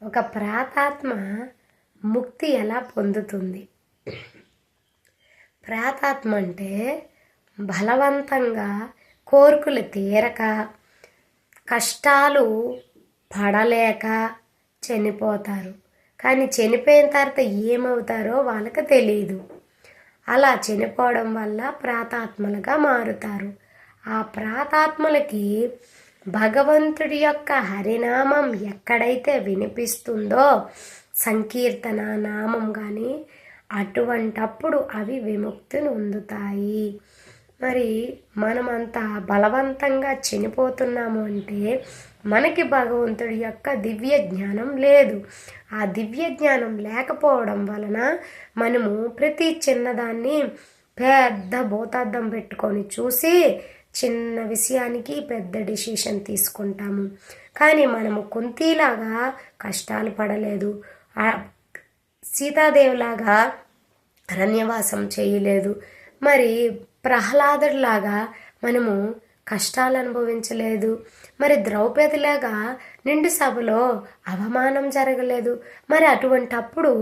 ఒక ప్రేతాత్మ ముక్తి ఎలా పొందుతుంది? ప్రేతాత్మ అంటే బలవంతంగా కోరికలు తీరక కష్టాలు పడలేక చనిపోతారు. కానీ చనిపోయిన తర్వాత ఏమవుతారో వాళ్ళకి తెలియదు. అలా చనిపోవడం వల్ల ప్రేతాత్మలుగా మారుతారు. ఆ ప్రేతాత్మలకి భగవంతుడి యొక్క హరినామం ఎక్కడైతే వినిపిస్తుందో, సంకీర్తన నామం కానీ, అటువంటప్పుడు అవి విముక్తిని పొందుతాయి. మరి మనమంతా బలవంతంగా చనిపోతున్నాము అంటే మనకి భగవంతుడి యొక్క దివ్య జ్ఞానం లేదు. ఆ దివ్య జ్ఞానం లేకపోవడం వలన మనము ప్రతి చిన్నదాన్ని పెద్ద భూతార్థం పెట్టుకొని చూసి చిన్న విషయానికి పెద్ద డిసిషన్ తీసుకుంటాము. కానీ మనము కుంతిలాగా కష్టాలు పడలేదు, సీతాదేవిలాగా అరణ్యవాసం చేయలేదు, మరి ప్రహ్లాదుడిలాగా మనము కష్టాలు అనుభవించలేదు, మరి ద్రౌపదిలాగా నిండు సభలో అవమానం జరగలేదు. మరి అటువంటప్పుడు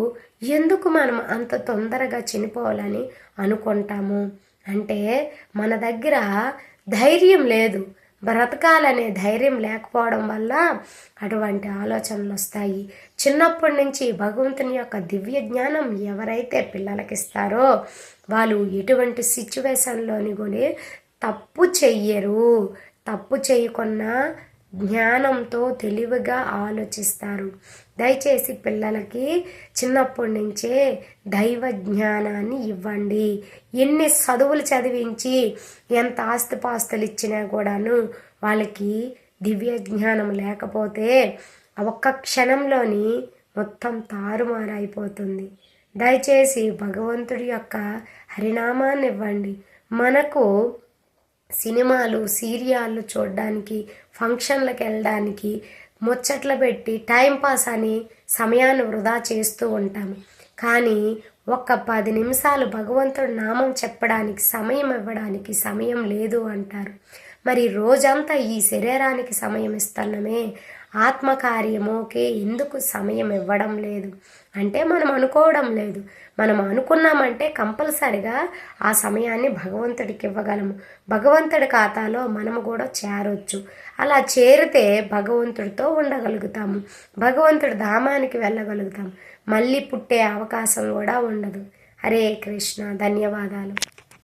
ఎందుకు మనం అంత తొందరగా చనిపోవాలని అనుకుంటాము? అంటే మన దగ్గర ధైర్యం లేదు. బ్రతకాలనే ధైర్యం లేకపోవడం వల్ల అటువంటి ఆలోచనలు వస్తాయి. చిన్నప్పటి నుంచి భగవంతుని యొక్క దివ్య జ్ఞానం ఎవరైతే పిల్లలకి ఇస్తారో వాళ్ళు ఎటువంటి సిచ్యువేషన్లోని కూడా తప్పు చెయ్యరు. తప్పు చేయకుండా జ్ఞానంతో తెలివిగా ఆలోచిస్తారు. దయచేసి పిల్లలకి చిన్నప్పటి నుంచే దైవ జ్ఞానాన్ని ఇవ్వండి. ఎన్ని చదువులు చదివించి ఎంత ఆస్తిపాస్తులు ఇచ్చినా కూడాను వాళ్ళకి దివ్య జ్ఞానం లేకపోతే ఒక్క క్షణంలోని మొత్తం తారుమారైపోతుంది. దయచేసి భగవంతుడి యొక్క హరినామాన్ని ఇవ్వండి. మనకు సినిమాలు సీరియళ్ళు చూడడానికి, ఫంక్షన్లకు వెళ్ళడానికి, ముచ్చట్లు పెట్టి టైంపాస్ అని సమయాన్ని వృధా చేస్తూ ఉంటాము. కానీ ఒక్క 10 నిమిషాలు భగవంతుడి నామం చెప్పడానికి సమయం ఇవ్వడానికి సమయం లేదు అంటారు. మరి రోజంతా ఈ శరీరానికి సమయం ఇస్తున్నామే, ఆత్మకార్యమోకే ఎందుకు సమయం ఇవ్వడం లేదు అంటే మనం అనుకోవడం లేదు. మనం అనుకున్నామంటే కంపల్సరిగా ఆ సమయాన్ని భగవంతుడికి ఇవ్వగలము. భగవంతుడి ఖాతాలో మనము కూడా చేరొచ్చు. అలా చేరితే భగవంతుడితో ఉండగలుగుతాము, భగవంతుడి ధామానికి వెళ్ళగలుగుతాము. మళ్ళీ పుట్టే అవకాశం కూడా ఉండదు. హరే కృష్ణ. ధన్యవాదాలు.